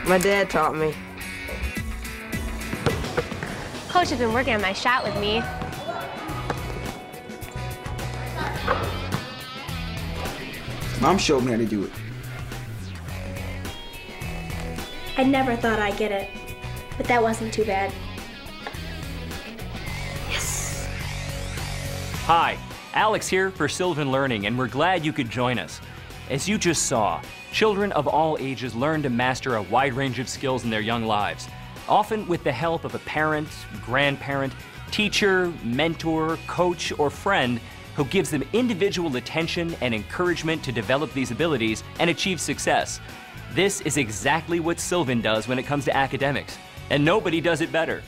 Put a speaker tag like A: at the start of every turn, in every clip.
A: My dad taught me.
B: Coach has been working on my shot with me.
C: Mom showed me how to do it.
D: I never thought I'd get it, but that wasn't too bad. Yes!
E: Hi, Alex here for Sylvan Learning, and we're glad you could join us. As you just saw, children of all ages learn to master a wide range of skills in their young lives, often with the help of a parent, grandparent, teacher, mentor, coach, or friend who gives them individual attention and encouragement to develop these abilities and achieve success. This is exactly what Sylvan does when it comes to academics, and nobody does it better.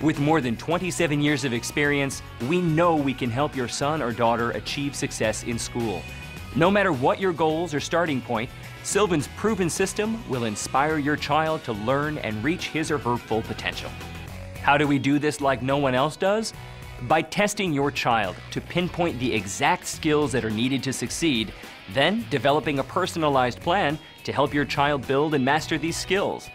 E: With more than 27 years of experience, we know we can help your son or daughter achieve success in school. No matter what your goals or starting point, Sylvan's proven system will inspire your child to learn and reach his or her full potential. How do we do this like no one else does? By testing your child to pinpoint the exact skills that are needed to succeed, then developing a personalized plan to help your child build and master these skills.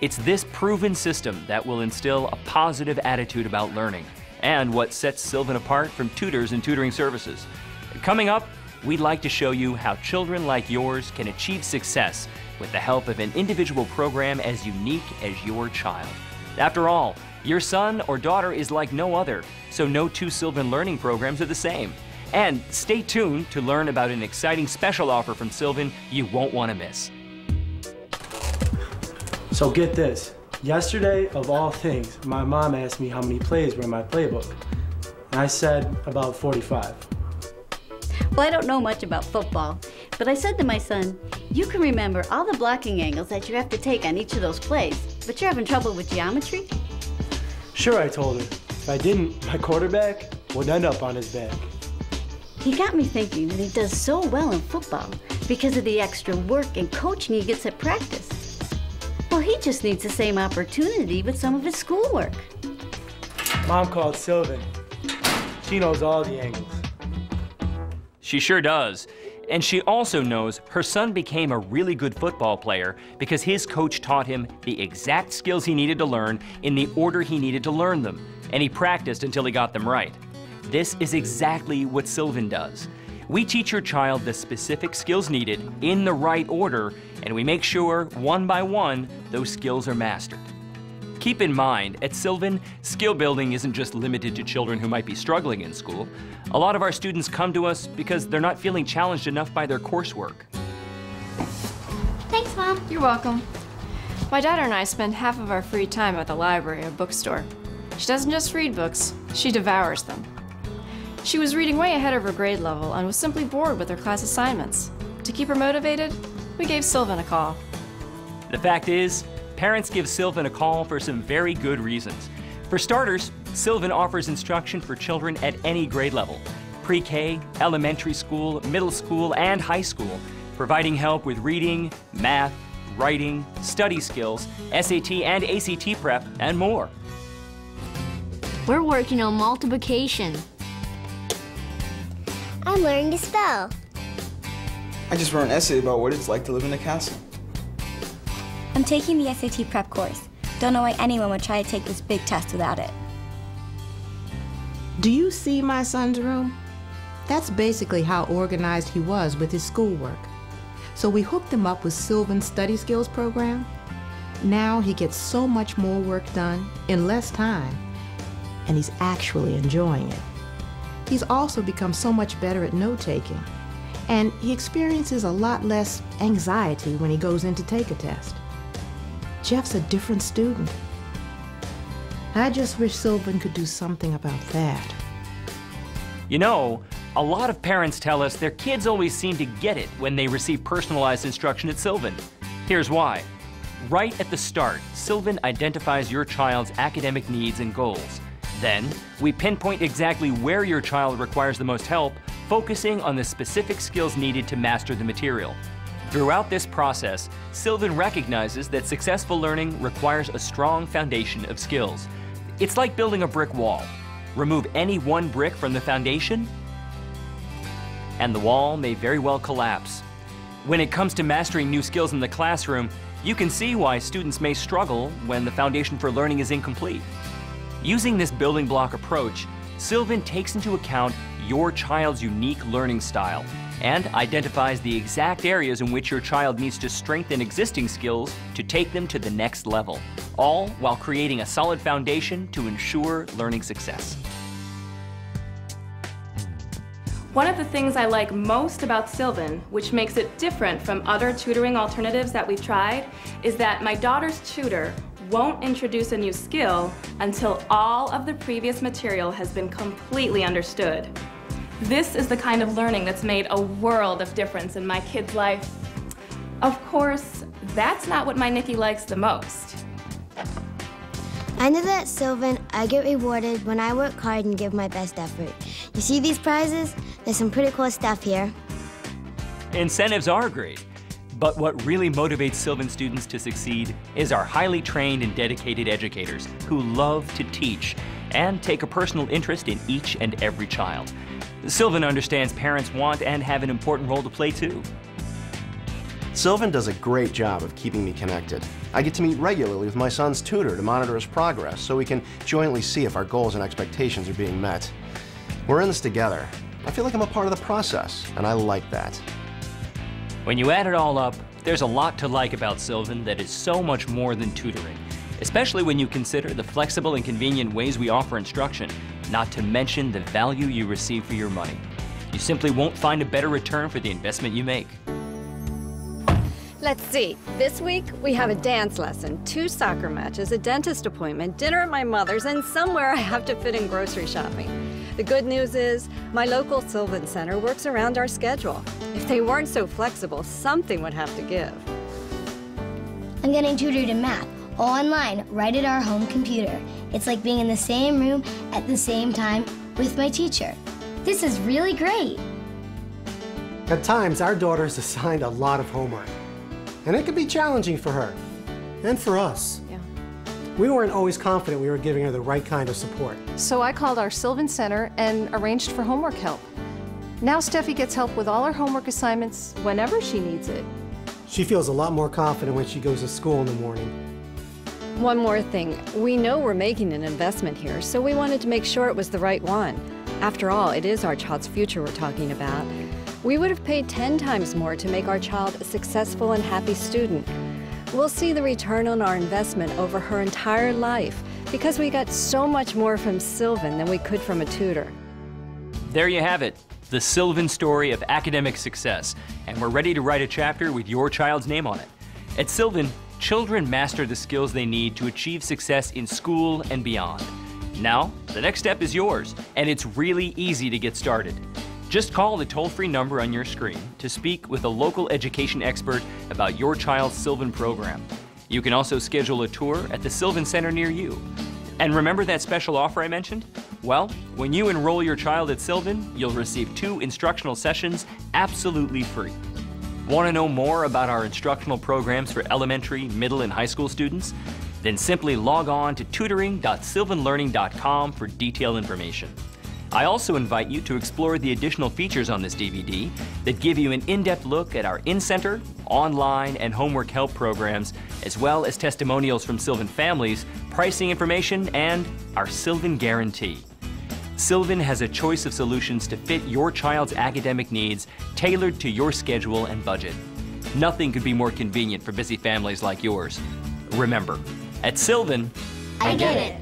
E: It's this proven system that will instill a positive attitude about learning and what sets Sylvan apart from tutors and tutoring services. Coming up, we'd like to show you how children like yours can achieve success with the help of an individual program as unique as your child. After all, your son or daughter is like no other, so no two Sylvan Learning programs are the same. And stay tuned to learn about an exciting special offer from Sylvan you won't want to miss.
F: So get this. Yesterday, of all things, my mom asked me how many plays were in my playbook. And I said about 45.
G: Well, I don't know much about football, but I said to my son, you can remember all the blocking angles that you have to take on each of those plays, but you're having trouble with geometry?
F: Sure, I told her. If I didn't, my quarterback would end up on his back.
G: He got me thinking that he does so well in football because of the extra work and coaching he gets at practice. Well, he just needs the same opportunity with some of his schoolwork.
F: Mom called Sylvan. She knows all the angles.
E: She sure does. And she also knows her son became a really good football player because his coach taught him the exact skills he needed to learn in the order he needed to learn them, and he practiced until he got them right. This is exactly what Sylvan does. We teach your child the specific skills needed in the right order, and we make sure, one by one, those skills are mastered. Keep in mind, at Sylvan, skill building isn't just limited to children who might be struggling in school. A lot of our students come to us because they're not feeling challenged enough by their coursework.
D: Thanks, Mom.
H: You're welcome. My daughter and I spend half of our free time at the library or bookstore. She doesn't just read books, she devours them. She was reading way ahead of her grade level and was simply bored with her class assignments. To keep her motivated, we gave Sylvan a call.
E: The fact is, parents give Sylvan a call for some very good reasons. For starters, Sylvan offers instruction for children at any grade level, pre-K, elementary school, middle school, and high school, providing help with reading, math, writing, study skills, SAT and ACT prep, and more.
I: We're working on multiplication.
J: I'm learning to spell.
C: I just wrote an essay about what it's like to live in a castle.
D: I'm taking the SAT prep course. Don't know why anyone would try to take this big test without it.
K: Do you see my son's room? That's basically how organized he was with his schoolwork. So we hooked him up with Sylvan's Study Skills program. Now he gets so much more work done in less time, and he's actually enjoying it. He's also become so much better at note-taking, and he experiences a lot less anxiety when he goes in to take a test. Jeff's a different student. I just wish Sylvan could do something about that.
E: You know, a lot of parents tell us their kids always seem to get it when they receive personalized instruction at Sylvan. Here's why. Right at the start, Sylvan identifies your child's academic needs and goals. Then, we pinpoint exactly where your child requires the most help, focusing on the specific skills needed to master the material. Throughout this process, Sylvan recognizes that successful learning requires a strong foundation of skills. It's like building a brick wall. Remove any one brick from the foundation, and the wall may very well collapse. When it comes to mastering new skills in the classroom, You can see why students may struggle when the foundation for learning is incomplete. Using this building block approach, Sylvan takes into account your child's unique learning style and identifies the exact areas in which your child needs to strengthen existing skills to take them to the next level, all while creating a solid foundation to ensure learning success.
A: One of the things I like most about Sylvan, which makes it different from other tutoring alternatives that we've tried, is that my daughter's tutor won't introduce a new skill until all of the previous material has been completely understood. This is the kind of learning that's made a world of difference in my kid's life. Of course, that's not what my Nikki likes the most.
J: I know that at Sylvan, I get rewarded when I work hard and give my best effort. You see these prizes? There's some pretty cool stuff here.
E: Incentives are great, but what really motivates Sylvan students to succeed is our highly trained and dedicated educators who love to teach and take a personal interest in each and every child. Sylvan understands parents want and have an important role to play too.
L: Sylvan does a great job of keeping me connected. I get to meet regularly with my son's tutor to monitor his progress so we can jointly see if our goals and expectations are being met. We're in this together. I feel like I'm a part of the process, and I like that.
E: When you add it all up, there's a lot to like about Sylvan that is so much more than tutoring, especially when you consider the flexible and convenient ways we offer instruction, not to mention the value you receive for your money. You simply won't find a better return for the investment you make.
H: Let's see. This week, we have a dance lesson, 2 soccer matches, a dentist appointment, dinner at my mother's, and somewhere I have to fit in grocery shopping. The good news is, my local Sylvan Center works around our schedule. If they weren't so flexible, something would have to give.
J: I'm getting tutored in math, all online, right at our home computer. It's like being in the same room at the same time with my teacher. This is really great.
M: At times, our daughter's assigned a lot of homework, and it can be challenging for her, and for us.
H: Yeah.
M: We weren't always confident we were giving her the right kind of support.
N: So I called our Sylvan Center and arranged for homework help. Now Steffi gets help with all her homework assignments whenever she needs it.
M: She feels a lot more confident when she goes to school in the morning.
H: One more thing. We know we're making an investment here, so we wanted to make sure it was the right one. After all, it is our child's future we're talking about. We would have paid 10 times more to make our child a successful and happy student. We'll see the return on our investment over her entire life because we got so much more from Sylvan than we could from a tutor.
E: There you have it, the Sylvan story of academic success, and we're ready to write a chapter with your child's name on it. At Sylvan, children master the skills they need to achieve success in school and beyond. Now, the next step is yours, and it's really easy to get started. Just call the toll-free number on your screen to speak with a local education expert about your child's Sylvan program. You can also schedule a tour at the Sylvan Center near you. And remember that special offer I mentioned? Well, when you enroll your child at Sylvan, you'll receive 2 instructional sessions absolutely free. Want to know more about our instructional programs for elementary, middle, and high school students? Then simply log on to tutoring.sylvanlearning.com for detailed information. I also invite you to explore the additional features on this DVD that give you an in-depth look at our in-center, online, and homework help programs, as well as testimonials from Sylvan families, pricing information, and our Sylvan Guarantee. Sylvan has a choice of solutions to fit your child's academic needs, tailored to your schedule and budget. Nothing could be more convenient for busy families like yours. Remember, at Sylvan,
J: I get it.